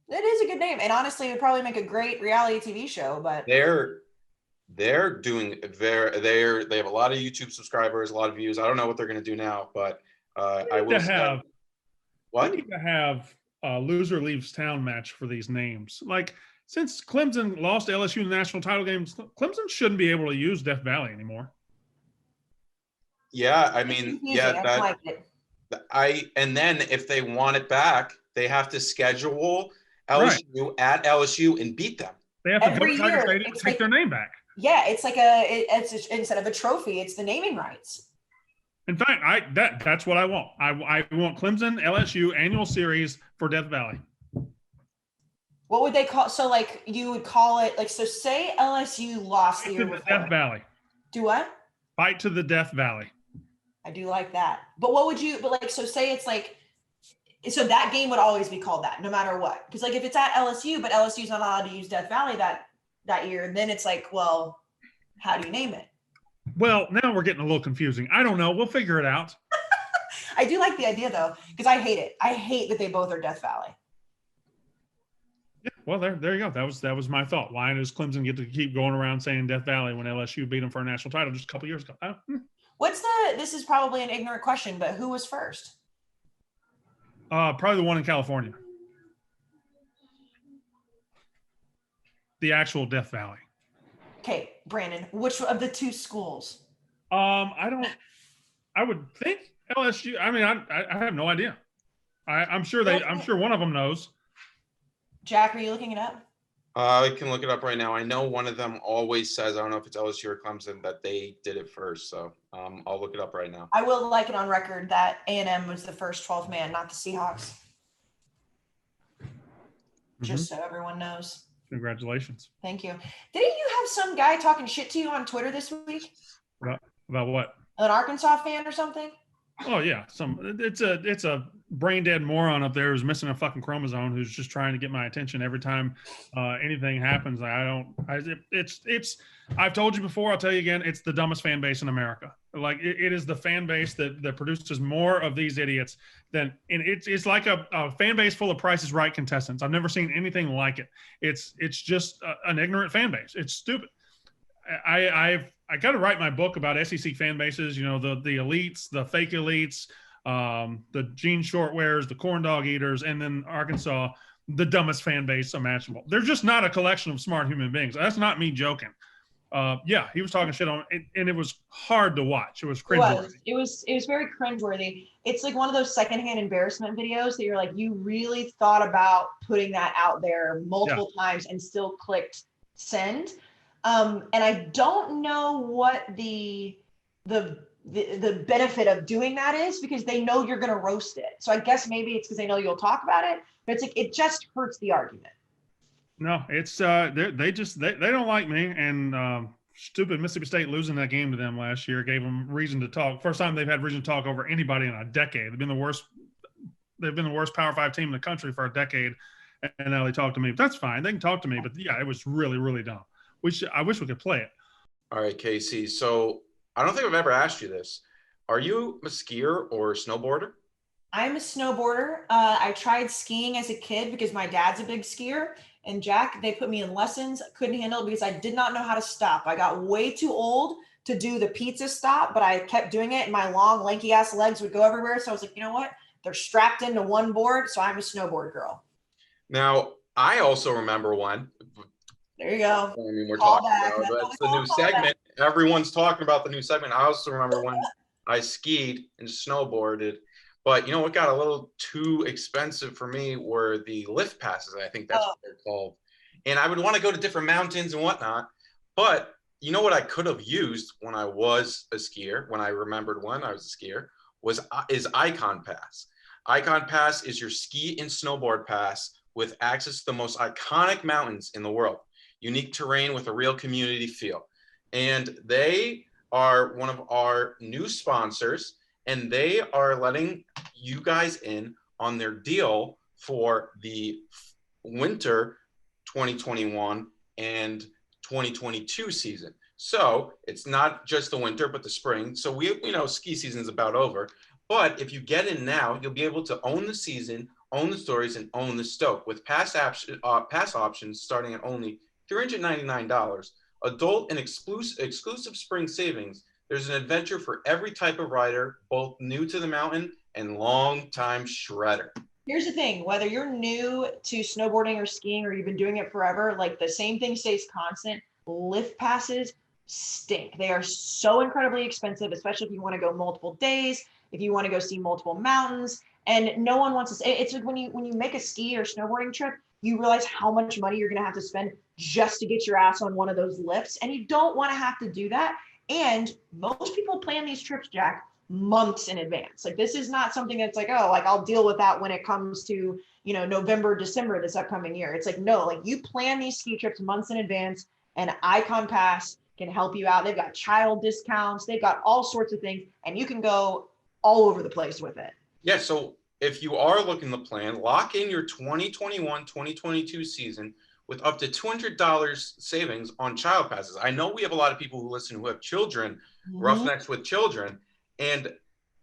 It is a good name. And honestly, it would probably make a great reality TV show, but they have a lot of YouTube subscribers, a lot of views. I don't know what they're going to do now, but I will have what? We need to have a loser leaves town match for these names. Like, since Clemson lost LSU in the national title games, Clemson shouldn't be able to use Death Valley anymore. Yeah, I mean, yeah, I like it. and then if they want it back, They have to schedule Right. LSU at LSU and beat them. They have to go Every to Tiger year, Stadium and it's take like- their name back. Yeah, it's like it's instead of a trophy, it's the naming rights. In fact, that's what I want. I want Clemson LSU annual series for Death Valley. What would they call? So like you would call it like, so say LSU lost the Fight year to the before. Death Valley. Do what? Fight to the Death Valley. I do like that. But what would you? But like, so say it's like, so that game would always be called that, no matter what. Because like if it's at LSU, but LSU's not allowed to use Death Valley that year, then it's like, well, how do you name it? Well, now we're getting a little confusing. I don't know. We'll figure it out. I do like the idea though, because I hate it. I hate that they both are Death Valley. Yeah, well, there you go. That was my thought. Why does Clemson get to keep going around saying Death Valley when LSU beat them for a national title just a couple years ago? This is probably an ignorant question, but who was first? Probably the one in California. The actual Death Valley. Okay, Brandon, which of the two schools? I would think LSU. I mean, I have no idea. I'm sure one of them knows. Jack, are you looking it up? I can look it up right now. I know one of them always says, I don't know if it's LSU or Clemson, that they did it first. So I'll look it up right now. I will like it on record that A&M was the first 12th man, not the Seahawks. Just so everyone knows. Congratulations. Thank you. Didn't you have some guy talking shit to you on Twitter this week? About what? An Arkansas fan or something? Oh yeah, it's a brain dead moron up there who's missing a fucking chromosome who's just trying to get my attention every time anything happens. I've told you before, I'll tell you again, it's the dumbest fan base in America. Like it is the fan base that produces more of these idiots than, and it's like a fan base full of Price is Right contestants. I've never seen anything like it. It's just an ignorant fan base. It's stupid. I got to write my book about SEC fan bases, you know, the elites, the fake elites, the jean short wearers, the corn dog eaters, and then Arkansas, the dumbest fan base imaginable. They're just not a collection of smart human beings. That's not me joking. Yeah, he was talking shit on it, and it was hard to watch. It was cringeworthy. It was very cringeworthy. It's like one of those secondhand embarrassment videos that you're like, you really thought about putting that out there multiple times and still clicked send. And I don't know what the benefit of doing that is, because they know you're going to roast it. So I guess maybe it's because they know you'll talk about it, but it's like, it just hurts the argument. No, it's they don't like me, and stupid Mississippi State losing that game to them last year gave them reason to talk. First time they've had reason to talk over anybody in a decade. They've been the worst Power 5 team in the country for a decade, and now they talk to me. That's fine. They can talk to me, but yeah, it was really, really dumb. I wish we could play it. All right, Casey. So I don't think I've ever asked you this. Are you a skier or a snowboarder? I'm a snowboarder. I tried skiing as a kid because my dad's a big skier. And Jack, they put me in lessons. Couldn't handle it because I did not know how to stop. I got way too old to do the pizza stop, but I kept doing it, and my long, lanky ass legs would go everywhere. So I was like, you know what? They're strapped into one board, so I'm a snowboard girl. Now, I also remember one. There you go. I mean, we're Call talking back. about That's that's what the we new call call segment. Everyone's talking about the new segment. I also remember when I skied and snowboarded, but you know what got a little too expensive for me were the lift passes. I think that's what they're called. And I would want to go to different mountains and whatnot. But you know what I could have used when I was a skier, when I remembered when I was a skier, is Icon Pass. Icon Pass is your ski and snowboard pass with access to the most iconic mountains in the world. Unique terrain with a real community feel. And they are one of our new sponsors, and they are letting you guys in on their deal for the winter 2021 and 2022 season. So it's not just the winter, but the spring. So ski season is about over. But if you get in now, you'll be able to own the season, own the stories, and own the stoke with pass options starting at only $399. Adult and exclusive spring savings. There's an adventure for every type of rider, both new to the mountain and long-time shredder. Here's the thing, whether you're new to snowboarding or skiing or you've been doing it forever, like the same thing stays constant. Lift passes stink. They are so incredibly expensive, especially if you want to go multiple days, if you want to go see multiple mountains. And no one wants to say it's like when you make a ski or snowboarding trip, you realize how much money you're going to have to spend just to get your ass on one of those lifts. And you don't want to have to do that. And most people plan these trips, Jack, months in advance. Like this is not something that's like, oh, like I'll deal with that when it comes to, November, December, this upcoming year. It's like, no, like you plan these ski trips months in advance, and Icon Pass can help you out. They've got child discounts. They've got all sorts of things, and you can go all over the place with it. Yeah, so if you are looking to plan, lock in your 2021-2022 season with up to $200 savings on child passes. I know we have a lot of people who listen who have children, roughnecks with children, and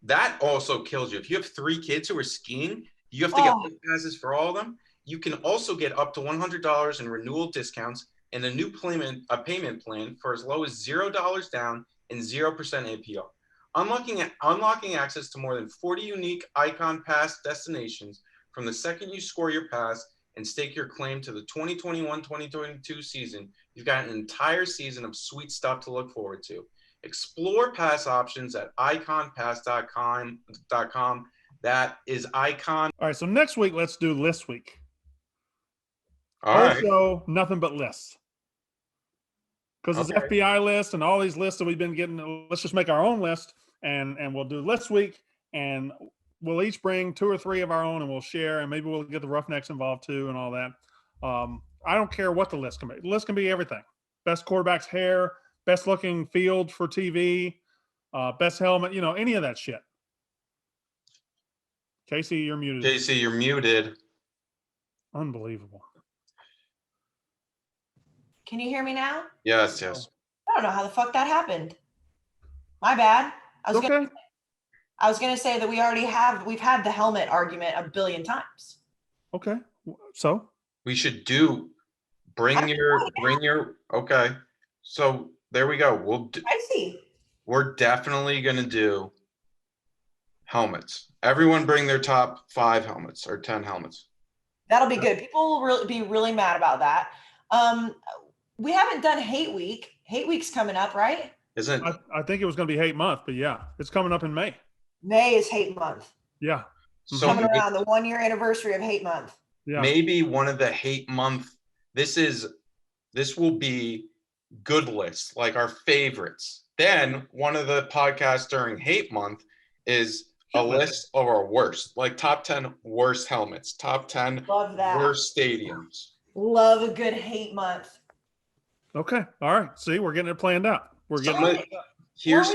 that also kills you. If you have 3 kids who are skiing, you have to get passes for all of them. You can also get up to $100 in renewal discounts and a new payment plan for as low as $0 down and 0% APR. Unlocking access to more than 40 unique Icon Pass destinations from the second you score your pass and stake your claim to the 2021-2022 season. You've got an entire season of sweet stuff to look forward to. Explore pass options at iconpass.com. That is Icon. All right, so next week, let's do list week. All right. Also, nothing but lists. Because it's FBI list and all these lists that we've been getting. Let's just make our own list, and we'll do list week, and we'll each bring 2 or 3 of our own, and we'll share, and maybe we'll get the Roughnecks involved too and all that. I don't care what the list can be. The list can be everything. Best quarterback's hair, best looking field for TV, best helmet, any of that shit. Casey, you're muted. JC, you're muted. Unbelievable. Can you hear me now? Yes. I don't know how the fuck that happened. My bad. I was gonna say that we've had the helmet argument a billion times. Okay. So we should bring your okay. So there we go. I see. We're definitely gonna do helmets. Everyone bring their top 5 helmets or 10 helmets. That'll be good. People will be really mad about that. We haven't done Hate Week. Hate Week's coming up, right? Isn't I think it was going to be Hate Month, but yeah, it's coming up in May. May is Hate Month. Yeah. So coming around the 1-year anniversary of Hate Month. Yeah. Maybe one of the Hate Month. This will be good lists, like our favorites. Then one of the podcasts during Hate Month is a list of our worst, like top 10 worst helmets, top 10 worst stadiums. Love a good Hate Month. Okay. All right. See, we're getting it planned out. Here's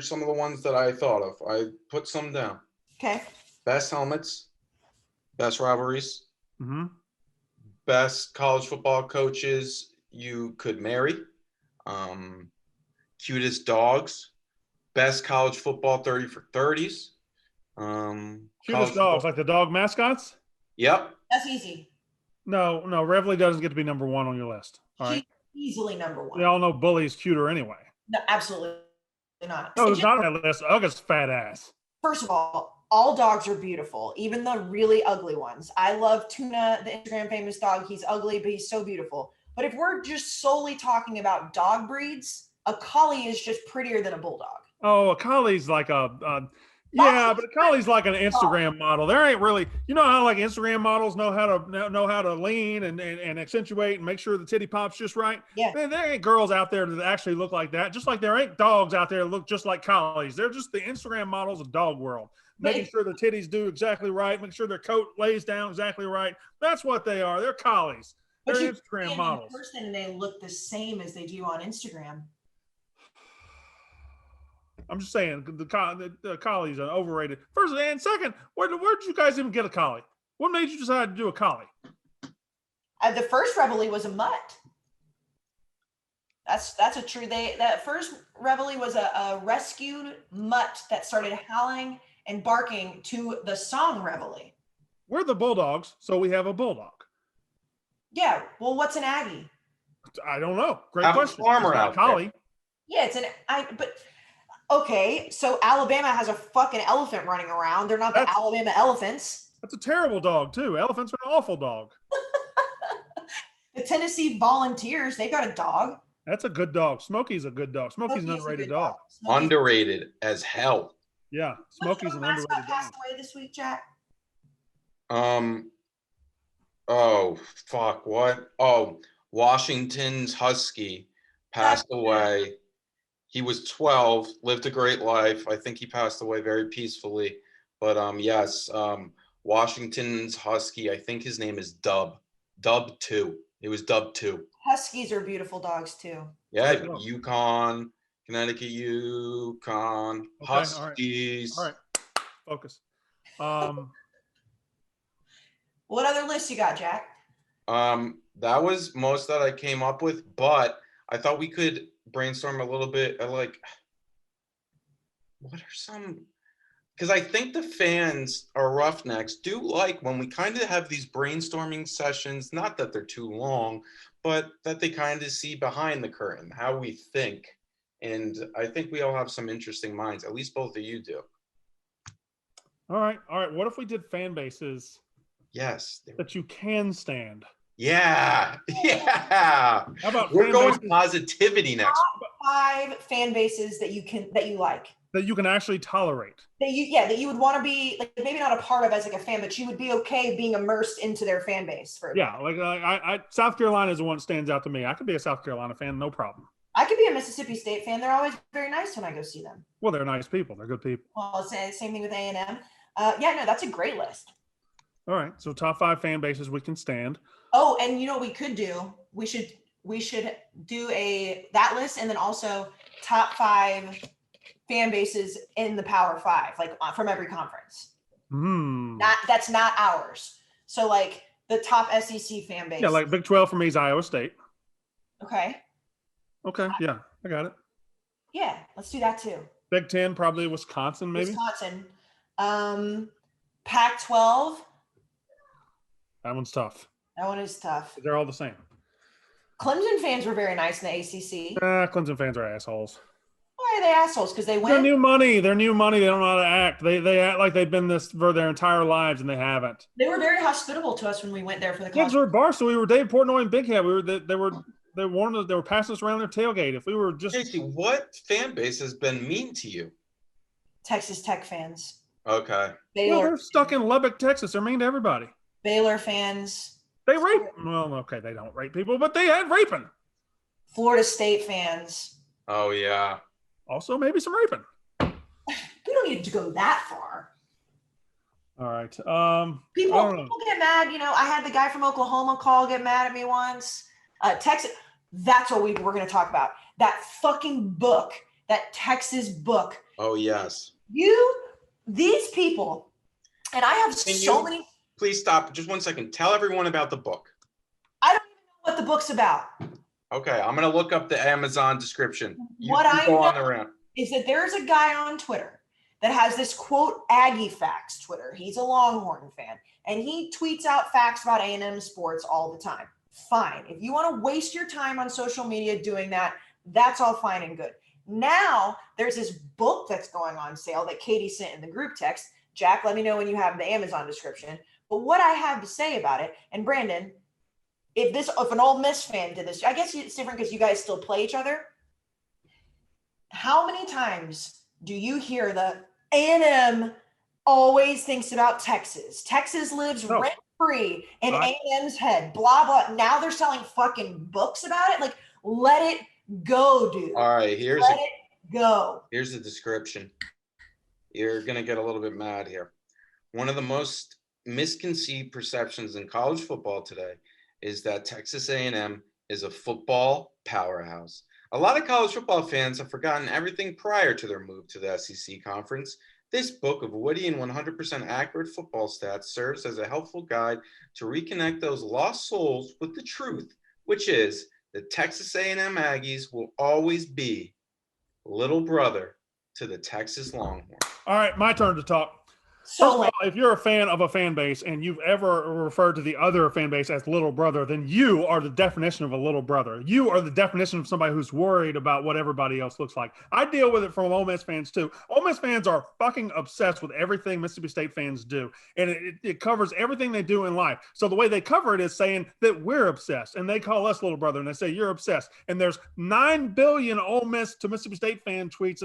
some of the ones that I thought of. I put some down. Okay. Best helmets, best rivalries, mm-hmm. best college football coaches you could marry, cutest dogs, best college football 30 for 30s. Cutest dogs, like the dog mascots? Yep. That's easy. No, Reveille doesn't get to be number 1 on your list. All right. Easily number 1. We all know Bully's cuter anyway. No, absolutely not. No, it's not on that list. Ugg's fat ass. First of all dogs are beautiful, even the really ugly ones. I love Tuna, the Instagram famous dog. He's ugly, but he's so beautiful. But if we're just solely talking about dog breeds, a collie is just prettier than a bulldog. Oh, a collie's like yeah, but a collie's like an Instagram model. There ain't really, how like Instagram models know how to lean and accentuate and make sure the titty pops just right. Yeah. Man, there ain't girls out there that actually look like that. Just like there ain't dogs out there that look just like collies. They're just the Instagram models of dog world. Making sure their titties do exactly right, making sure their coat lays down exactly right. That's what they are. They're collies. They're Instagram models. In person, they look the same as they do on Instagram. I'm just saying the collies are overrated. First and second, where did you guys even get a collie? What made you decide to do a collie? The first Reveille was a mutt. That's a true. That first Reveille was a rescued mutt that started howling and barking to the song Reveille. We're the Bulldogs, so we have a bulldog. Yeah. Well, what's an Aggie? I don't know. Great have question. A farmer out collie. There. Yeah, but. Okay, so Alabama has a fucking elephant running around. They're not the Alabama elephants. That's a terrible dog, too. Elephants are an awful dog. The Tennessee Volunteers, they got a dog. That's a good dog. Smokey's a good dog. Smokey's an underrated dog. Underrated as hell. Yeah, Smokey's an underrated dog. Passed away this week, Jack. Oh, fuck. What? Oh, Washington's Husky passed away. He was 12, lived a great life. I think he passed away very peacefully. But yes, Washington's Husky, I think his name is Dub. Dub 2. It was Dub 2. Huskies are beautiful dogs too. Yeah, Oh. Yukon, Connecticut, Yukon, Okay, Huskies. All right, focus. What other lists you got, Jack? That was most that I came up with, but I thought we could brainstorm a little bit. Like, what are some? Because I think the fans or Roughnecks do like when we kind of have these brainstorming sessions. Not that they're too long, but that they kind of see behind the curtain how we think. And I think we all have some interesting minds. At least both of you do. All right. What if we did fan bases? Yes. That you can stand. Yeah. How about we're fan going bases positivity next? 5 fan bases that you like. that you can actually tolerate? That you would want to be like maybe not a part of as like a fan, but you would be okay being immersed into their fan base. I South Carolina is the one that stands out to me. I could be a South Carolina fan, no problem. I could be a Mississippi State fan. They're always very nice when I go see them. Well, they're nice people. They're good people. Well, same thing with A&M. That's a great list. All right, so top 5 fan bases we can stand. Oh, and you know what we could do? We should do that list, and then also top 5 fan bases in the Power 5, like from every conference. That's not ours. So like the top SEC fan base. Yeah, like Big 12 for me is Iowa State. Okay, yeah, I got it. Yeah, let's do that too. Big 10, probably Wisconsin, maybe. Pac-12. That one's tough. That one is tough. They're all the same. Clemson fans were very nice in the ACC. Clemson fans are assholes. Why are they assholes? Because they win? They're new money. They don't know how to act. They act like they've been this for their entire lives, and they haven't. They were very hospitable to us when we went there for the kids were at Barstool. We were Dave Portnoy and Big Head. They warned us. They were passing us around their tailgate. If we were just Casey, what fan base has been mean to you? Texas Tech fans. Okay. Baylor. They're stuck in Lubbock, Texas. They're mean to everybody. Baylor fans. They rape. Well, okay, they don't rape people, but they had raping. Florida State fans. Oh yeah. Also, maybe some raping. We don't need to go that far. All right. People get mad. I had the guy from Oklahoma get mad at me once. Texas. That's what we're going to talk about. That fucking book. That Texas book. Oh yes. These people, and I have many. Please stop. Just 1 second. Tell everyone about the book. I don't even know what the book's about. Okay, I'm going to look up the Amazon description. What I know is that there's a guy on Twitter that has this quote Aggie Facts Twitter. He's a Longhorn fan, and he tweets out facts about A&M sports all the time. Fine. If you want to waste your time on social media doing that, that's all fine and good. Now, there's this book that's going on sale that Katie sent in the group text. Jack, let me know when you have the Amazon description. But what I have to say about it, and Brandon, if an Ole Miss fan did this, I guess it's different because you guys still play each other. How many times do you hear the A&M always thinks about Texas? Texas lives rent-free in A&M's head, blah, blah. Now they're selling fucking books about it. Like, let it go, dude. All right, here's the description. You're going to get a little bit mad here. One of the most misconceived perceptions in college football today is that Texas A&M is a football powerhouse. A lot of college football fans have forgotten everything prior to their move to the SEC conference. This book of witty and 100% accurate football stats serves as a helpful guide to reconnect those lost souls with the truth, which is that Texas A&M Aggies will always be little brother to the Texas Longhorns. All right, my turn to talk. First of all, if you're a fan of a fan base and you've ever referred to the other fan base as little brother, then you are the definition of a little brother. You are the definition of somebody who's worried about what everybody else looks like. I deal with it from Ole Miss fans too. Ole Miss fans are fucking obsessed with everything Mississippi State fans do, and it covers everything they do in life. So the way they cover it is saying that we're obsessed, and they call us little brother, and they say you're obsessed. And there's 9 billion Ole Miss to Mississippi State fan tweets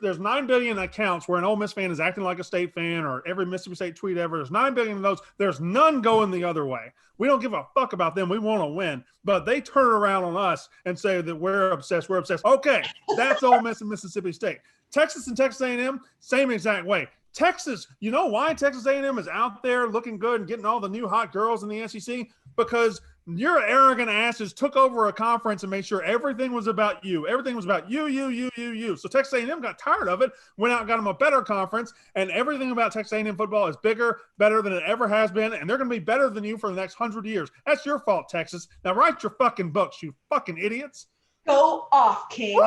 There's 9 billion accounts where an Ole Miss fan is acting like a State fan, or every Mississippi State tweet ever. There's 9 billion of those. There's none going the other way. We don't give a fuck about them. We want to win, but they turn around on us and say that we're obsessed. We're obsessed. Okay, that's Ole Miss and Mississippi State. Texas and Texas A&M, same exact way. Texas, you know why Texas A&M is out there looking good and getting all the new hot girls in the SEC? Because your arrogant asses took over a conference and made sure everything was about you. Everything was about you. So Texas A&M got tired of it, went out and got them a better conference, and everything about Texas A&M football is bigger, better than it ever has been, and they're going to be better than you for the next 100 years. That's your fault, Texas. Now write your fucking books, you fucking idiots. Go off, King.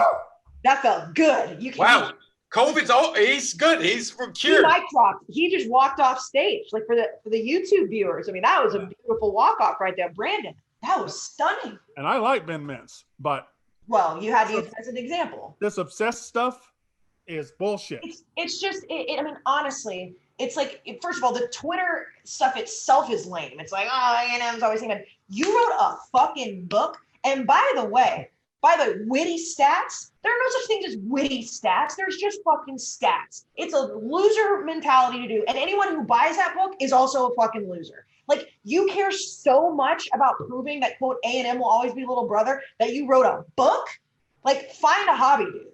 That felt good. You can Wow. COVID's he's good. He's He cured. mic dropped. He just walked off stage, like for the YouTube viewers. I mean, that was a beautiful walk off right there, Brandon. That was stunning. And I like Ben Mintz, but Well, you had to use as an example. this obsessed stuff is bullshit. It's just. I mean, honestly, it's like, first of all, the Twitter stuff itself is lame. It's like, oh, A&M's always saying that. You wrote a fucking book, and by the way, witty stats, there are no such things as witty stats. There's just fucking stats. It's a loser mentality to do. And anyone who buys that book is also a fucking loser. Like, you care so much about proving that, quote, A&M will always be little brother, that you wrote a book? Like, find a hobby, dude.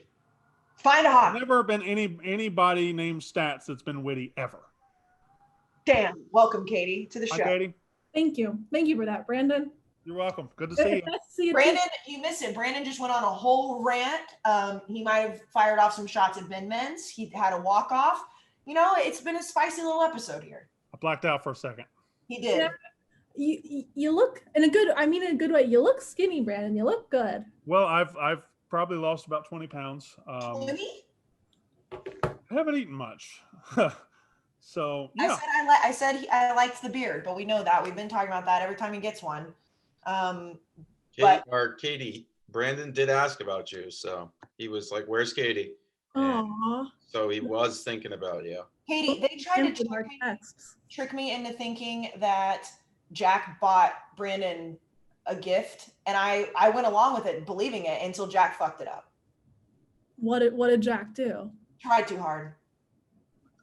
Find a hobby. Never been anybody named Stats that's been witty ever. Damn. Welcome, Katie, to the Hi, show. Katie. Thank you. Thank you for that, Brandon. You're welcome. Good to see you. Nice to see you too. Brandon, you missed it. Brandon just went on a whole rant. He might have fired off some shots at Ben Mintz. He had a walk-off. You know, it's been a spicy little episode here. I blacked out for a second. He did. Yeah. You look in a good way. You look skinny, Brandon. You look good. Well, I've probably lost about 20 pounds. 20? I haven't eaten much. So yeah. I said I liked the beard, but we know that. We've been talking about that every time he gets one. Katie, Brandon did ask about you, so he was like, "Where's Katie?" And Aww. so he was thinking about you. Katie, they tried to trick me into thinking that Jack bought Brandon a gift, and I went along with it, believing it, until Jack fucked it up. What did Jack do? Tried too hard.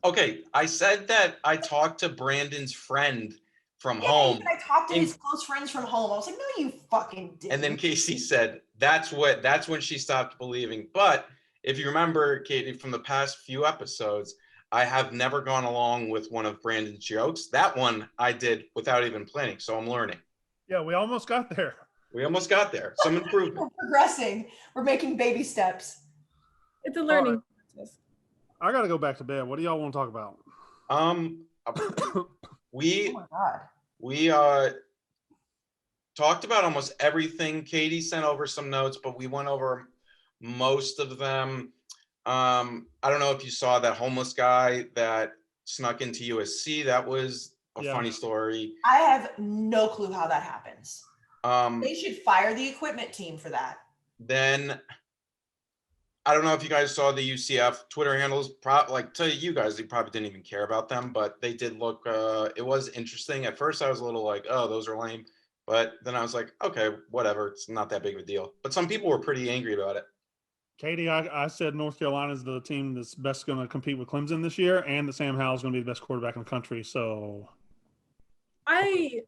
Okay, I said that I talked to Brandon's friend from Yeah, home, I talked to his close friends from home. I was like, no, you fucking didn't. and then Casey said that's when she stopped believing. But if you remember, Katie, from the past few episodes, I have never gone along with one of Brandon's jokes. That one I did without even planning, so I'm learning. Yeah, we almost got there. We almost got there. Some improvement. We're progressing. We're making baby steps. It's a learning process. I got to go back to bed. What do y'all want to talk about? We Oh my God. we talked about almost everything. Katie sent over some notes, but we went over most of them. I don't know if you saw that homeless guy that snuck into USC. That was a funny story. I have no clue how that happens. They should fire the equipment team for that. Then I don't know if you guys saw the UCF Twitter handles. To you guys, they probably didn't even care about them, but they did look. It was interesting. At first, I was a little like, "Oh, those are lame," but then I was like, "Okay, whatever. It's not that big of a deal." But some people were pretty angry about it. Katie, I said North Carolina is the team that's best going to compete with Clemson this year, and that Sam Howell's going to be the best quarterback in the country. So, I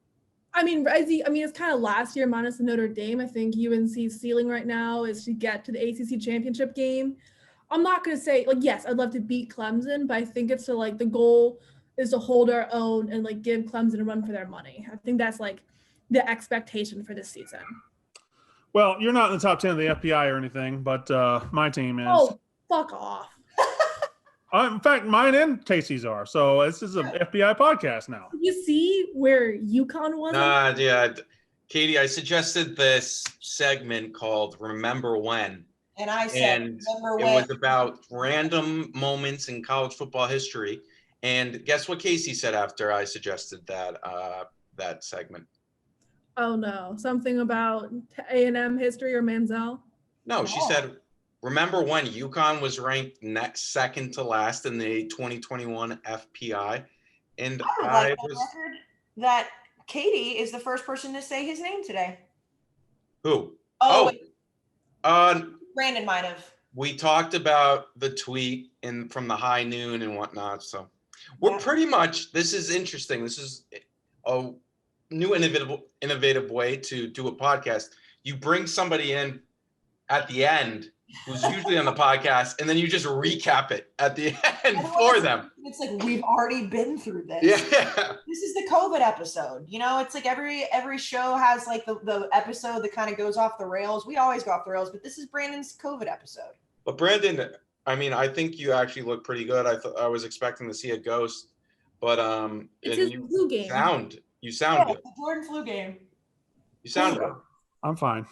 mean, it's kind of last year minus the Notre Dame. I think UNC's ceiling right now is to get to the ACC championship game. I'm not going to say, yes, I'd love to beat Clemson, but I think it's to, the goal is to hold our own and, give Clemson a run for their money. I think that's, the expectation for this season. well, you're not in the top 10 of the FBI or anything, but my team is. Oh, fuck off. In fact, mine and Casey's are. So this is an FBI podcast now. Did you see where UConn was? Yeah, Katie, I suggested this segment called "Remember When," And I said, and remember it when? was about random moments in college football history. And guess what Casey said after I suggested that segment? Oh no, something about A&M history or Manziel? No, she said, "Remember when UConn was ranked second to last in the 2021 FPI?" And I would like the record that Katie is the first person to say his name today. who? Oh, Oh, wait, Brandon might have. we talked about the tweet from the high noon and whatnot. So we're pretty much, this is interesting. This is a new innovative way to do a podcast. You bring somebody in at the end who's usually on the podcast, and then you just recap it at the end for them. It's like we've already been through this. Yeah. This is the COVID episode. You know, it's like every show has like the episode that kind of goes off the rails. We always go off the rails, but this is Brandon's COVID epised. But Brandon, I mean, I think you actually look pretty good. I was expecting to see a ghost, but It's his flu game. You sound good. The Jordan flu game. You sound good. I'm fine.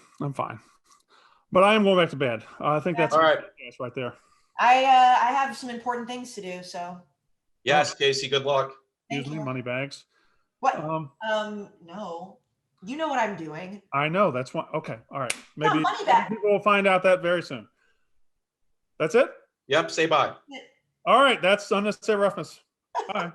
But I am going back to bed. I think that's all right. Right there. I have some important things to do, so. Yes, Casey. Good luck. Thank Usually you. money bags. What? Um, No. You know what I'm doing. I know. That's one. Okay. All right. Maybe money bag. people will find out that very soon. That's it? Yep. Say bye. All right. That's Unnecessary Roughness. Bye.